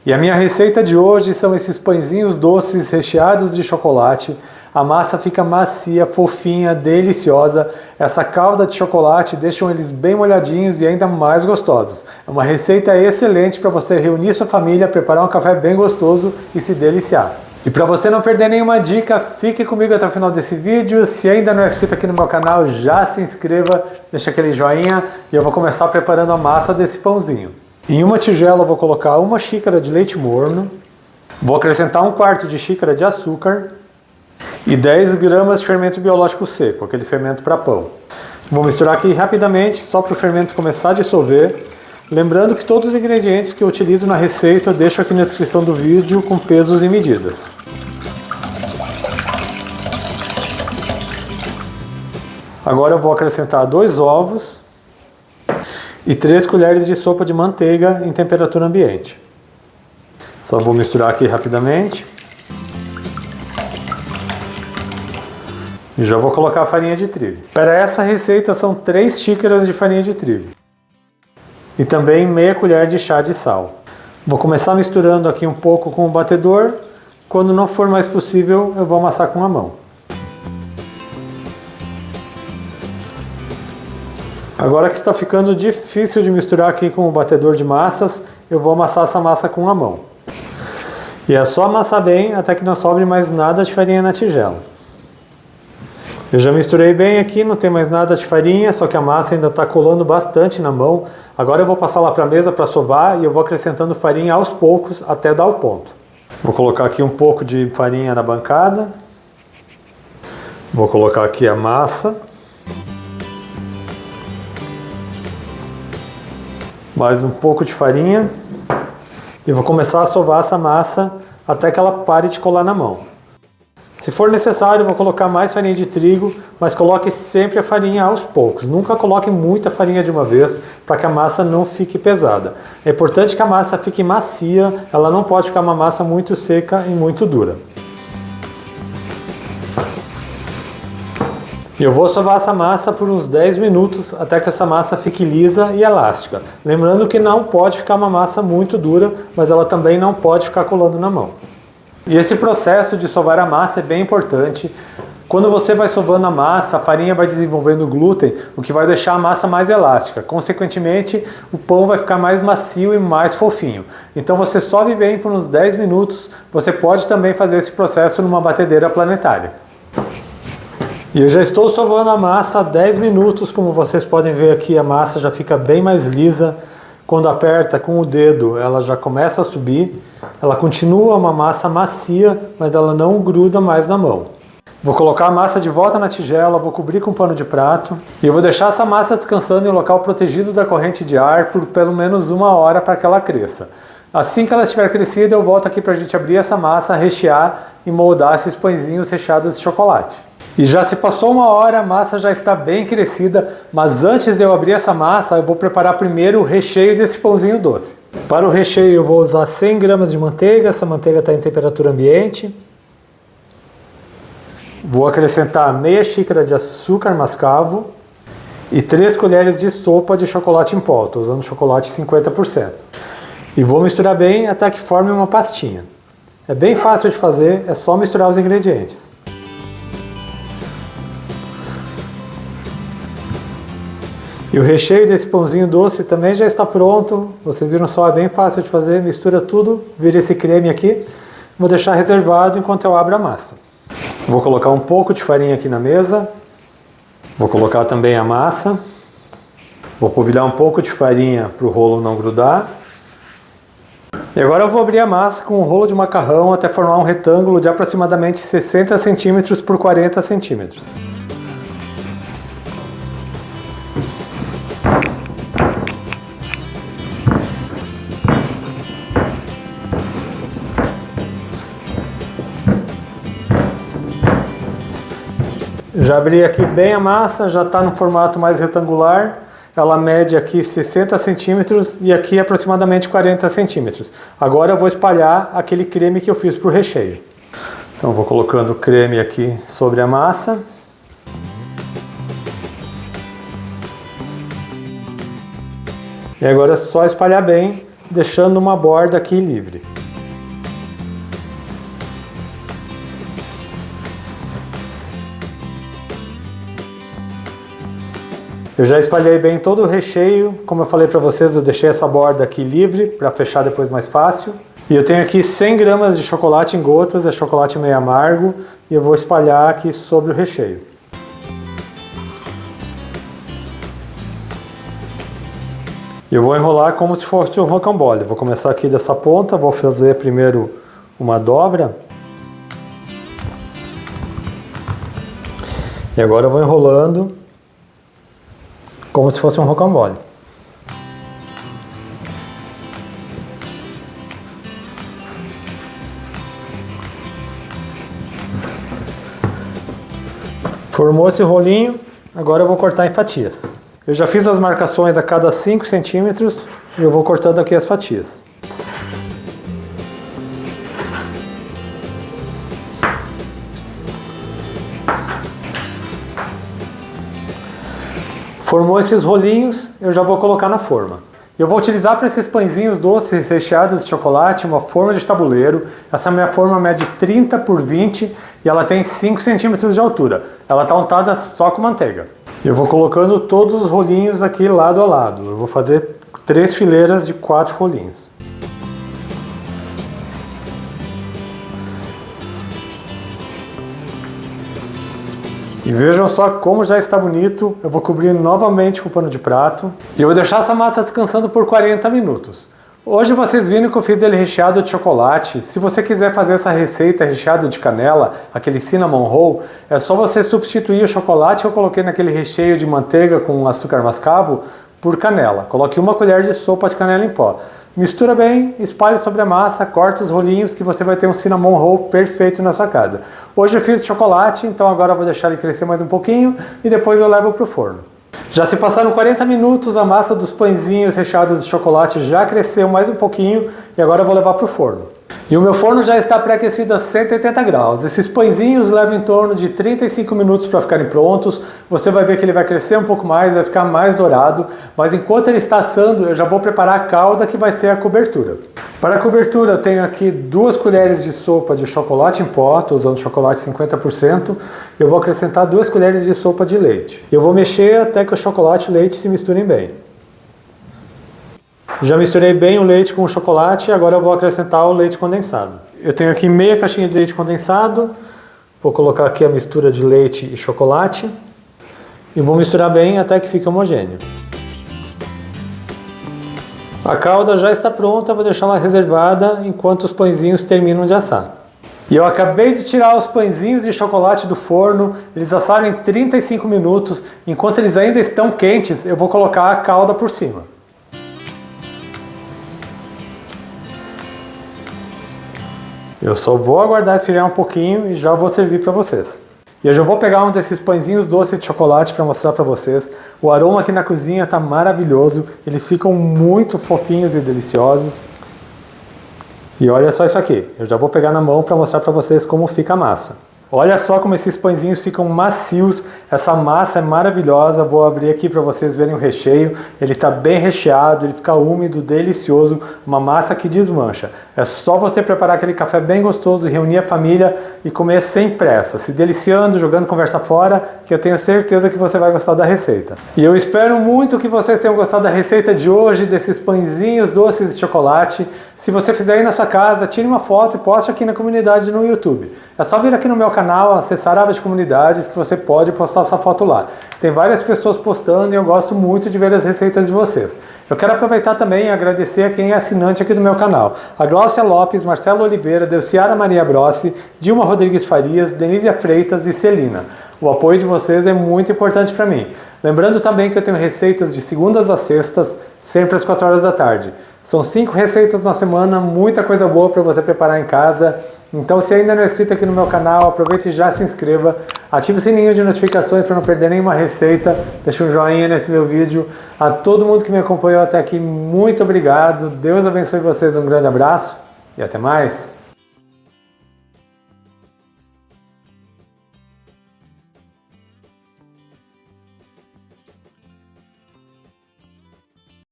E a minha receita de hoje são esses pãezinhos doces recheados de chocolate. A massa fica macia, fofinha, deliciosa. Essa calda de chocolate deixa eles bem molhadinhos e ainda mais gostosos. É uma receita excelente para você reunir sua família, preparar um café bem gostoso e se deliciar. E para você não perder nenhuma dica, fique comigo até o final desse vídeo. Se ainda não é inscrito aqui no meu canal, já se inscreva, deixa aquele joinha e eu vou começar preparando a massa desse pãozinho. Em uma tigela eu vou colocar 1 xícara de leite morno, vou acrescentar 1/4 de xícara de açúcar e 10 gramas de fermento biológico seco, aquele fermento para pão. Vou misturar aqui rapidamente, só para o fermento começar a dissolver. Lembrando que todos os ingredientes que eu utilizo na receita eu deixo aqui na descrição do vídeo com pesos e medidas. Agora eu vou acrescentar 2 ovos e 3 colheres de sopa de manteiga em temperatura ambiente. Só vou misturar aqui rapidamente. E já vou colocar a farinha de trigo. Para essa receita são 3 xícaras de farinha de trigo. E também meia colher de chá de sal. Vou começar misturando aqui um pouco com o batedor. Quando não for mais possível, eu vou amassar com a mão. Agora que está ficando difícil de misturar aqui com o batedor de massas, eu vou amassar essa massa com a mão. E é só amassar bem até que não sobre mais nada de farinha na tigela. Eu já misturei bem aqui, não tem mais nada de farinha, só que a massa ainda está colando bastante na mão. Agora eu vou passar lá para a mesa para sovar e eu vou acrescentando farinha aos poucos até dar o ponto. Vou colocar aqui um pouco de farinha na bancada. Vou colocar aqui a massa. Mais um pouco de farinha. E vou começar a sovar essa massa até que ela pare de colar na mão. Se for necessário, eu vou colocar mais farinha de trigo, mas coloque sempre a farinha aos poucos. Nunca coloque muita farinha de uma vez, para que a massa não fique pesada. É importante que a massa fique macia, ela não pode ficar uma massa muito seca e muito dura. Eu vou sovar essa massa por uns 10 minutos, até que essa massa fique lisa e elástica. Lembrando que não pode ficar uma massa muito dura, mas ela também não pode ficar colando na mão. E esse processo de sovar a massa é bem importante. Quando você vai sovando a massa, a farinha vai desenvolvendo glúten, o que vai deixar a massa mais elástica. Consequentemente, o pão vai ficar mais macio e mais fofinho. Então você sove bem por uns 10 minutos. Você pode também fazer esse processo numa batedeira planetária. E eu já estou sovando a massa há 10 minutos. Como vocês podem ver aqui, a massa já fica bem mais lisa. Quando aperta com o dedo, ela já começa a subir. Ela continua uma massa macia, mas ela não gruda mais na mão. Vou colocar a massa de volta na tigela, vou cobrir com pano de prato. E eu vou deixar essa massa descansando em um local protegido da corrente de ar por pelo menos 1 hora para que ela cresça. Assim que ela estiver crescida, eu volto aqui para a gente abrir essa massa, rechear e moldar esses pãezinhos recheados de chocolate. E já se passou 1 hora, a massa já está bem crescida, mas antes de eu abrir essa massa, eu vou preparar primeiro o recheio desse pãozinho doce. Para o recheio eu vou usar 100 gramas de manteiga, essa manteiga está em temperatura ambiente. Vou acrescentar meia xícara de açúcar mascavo e 3 colheres de sopa de chocolate em pó, estou usando chocolate 50%. E vou misturar bem até que forme uma pastinha. É bem fácil de fazer, é só misturar os ingredientes. E o recheio desse pãozinho doce também já está pronto. Vocês viram só, é bem fácil de fazer. Mistura tudo, vira esse creme aqui. Vou deixar reservado enquanto eu abro a massa. Vou colocar um pouco de farinha aqui na mesa. Vou colocar também a massa. Vou polvilhar um pouco de farinha para o rolo não grudar. E agora eu vou abrir a massa com um rolo de macarrão até formar um retângulo de aproximadamente 60 cm por 40 cm. Já abri aqui bem a massa, já está no formato mais retangular. Ela mede aqui 60 centímetros e aqui aproximadamente 40 centímetros. Agora eu vou espalhar aquele creme que eu fiz para o recheio. Então vou colocando o creme aqui sobre a massa. E agora é só espalhar bem deixando uma borda aqui livre. Eu já espalhei bem todo o recheio, como eu falei para vocês, eu deixei essa borda aqui livre para fechar depois mais fácil. E eu tenho aqui 100 gramas de chocolate em gotas, é chocolate meio amargo, e eu vou espalhar aqui sobre o recheio. Eu vou enrolar como se fosse um rocambole. Vou começar aqui dessa ponta, vou fazer primeiro uma dobra. E agora eu vou enrolando como se fosse um rocambole. Formou esse rolinho, agora eu vou cortar em fatias. Eu já fiz as marcações a cada 5 centímetros e eu vou cortando aqui as fatias. Formou esses rolinhos, eu já vou colocar na forma. Eu vou utilizar para esses pãezinhos doces recheados de chocolate uma forma de tabuleiro. Essa minha forma mede 30 por 20 e ela tem 5 centímetros de altura. Ela está untada só com manteiga. Eu vou colocando todos os rolinhos aqui lado a lado. Eu vou fazer 3 fileiras de 4 rolinhos. E vejam só como já está bonito. Eu vou cobrir novamente com o pano de prato. E eu vou deixar essa massa descansando por 40 minutos. Hoje vocês viram que eu fiz ele recheado de chocolate. Se você quiser fazer essa receita recheado de canela, aquele cinnamon roll, é só você substituir o chocolate que eu coloquei naquele recheio de manteiga com açúcar mascavo por canela. Coloque 1 colher de sopa de canela em pó. Mistura bem, espalhe sobre a massa, corta os rolinhos que você vai ter um cinnamon roll perfeito na sua casa. Hoje eu fiz de chocolate, então agora eu vou deixar ele crescer mais um pouquinho e depois eu levo para o forno. Já se passaram 40 minutos, a massa dos pãezinhos recheados de chocolate já cresceu mais um pouquinho e agora eu vou levar para o forno. E o meu forno já está pré-aquecido a 180 graus. Esses pãezinhos levam em torno de 35 minutos para ficarem prontos. Você vai ver que ele vai crescer um pouco mais, vai ficar mais dourado. Mas enquanto ele está assando, eu já vou preparar a calda que vai ser a cobertura. Para a cobertura eu tenho aqui 2 colheres de sopa de chocolate em pó, estou usando chocolate 50%. Eu vou acrescentar 2 colheres de sopa de leite. Eu vou mexer até que o chocolate e o leite se misturem bem. Já misturei bem o leite com o chocolate e agora eu vou acrescentar o leite condensado. Eu tenho aqui meia caixinha de leite condensado. Vou colocar aqui a mistura de leite e chocolate. E vou misturar bem até que fique homogêneo. A calda já está pronta, vou deixar ela reservada enquanto os pãezinhos terminam de assar. E eu acabei de tirar os pãezinhos de chocolate do forno, eles assaram em 35 minutos. Enquanto eles ainda estão quentes, eu vou colocar a calda por cima. Eu só vou aguardar esfriar um pouquinho e já vou servir para vocês. E eu já vou pegar um desses pãezinhos doces de chocolate para mostrar para vocês. O aroma aqui na cozinha está maravilhoso, eles ficam muito fofinhos e deliciosos. E olha só isso aqui, eu já vou pegar na mão para mostrar para vocês como fica a massa. Olha só como esses pãezinhos ficam macios, essa massa é maravilhosa, vou abrir aqui para vocês verem o recheio, ele está bem recheado, ele fica úmido, delicioso, uma massa que desmancha. É só você preparar aquele café bem gostoso, reunir a família e comer sem pressa, se deliciando, jogando conversa fora, que eu tenho certeza que você vai gostar da receita. E eu espero muito que vocês tenham gostado da receita de hoje, desses pãezinhos doces de chocolate. Se você fizer aí na sua casa, tire uma foto e poste aqui na comunidade no YouTube. É só vir aqui no meu canal, acessar a aba de comunidades, que você pode postar sua foto lá. Tem várias pessoas postando e eu gosto muito de ver as receitas de vocês. Eu quero aproveitar também e agradecer a quem é assinante aqui do meu canal. A Gláucia Lopes, Marcelo Oliveira, Delciara Maria Brossi, Dilma Rodrigues Farias, Denise Freitas e Celina. O apoio de vocês é muito importante para mim. Lembrando também que eu tenho receitas de segundas a sextas, sempre às 4 horas da tarde. São 5 receitas na semana, muita coisa boa para você preparar em casa. Então, se ainda não é inscrito aqui no meu canal, aproveite e já se inscreva. Ative o sininho de notificações para não perder nenhuma receita. Deixe um joinha nesse meu vídeo. A todo mundo que me acompanhou até aqui, muito obrigado. Deus abençoe vocês, um grande abraço e até mais.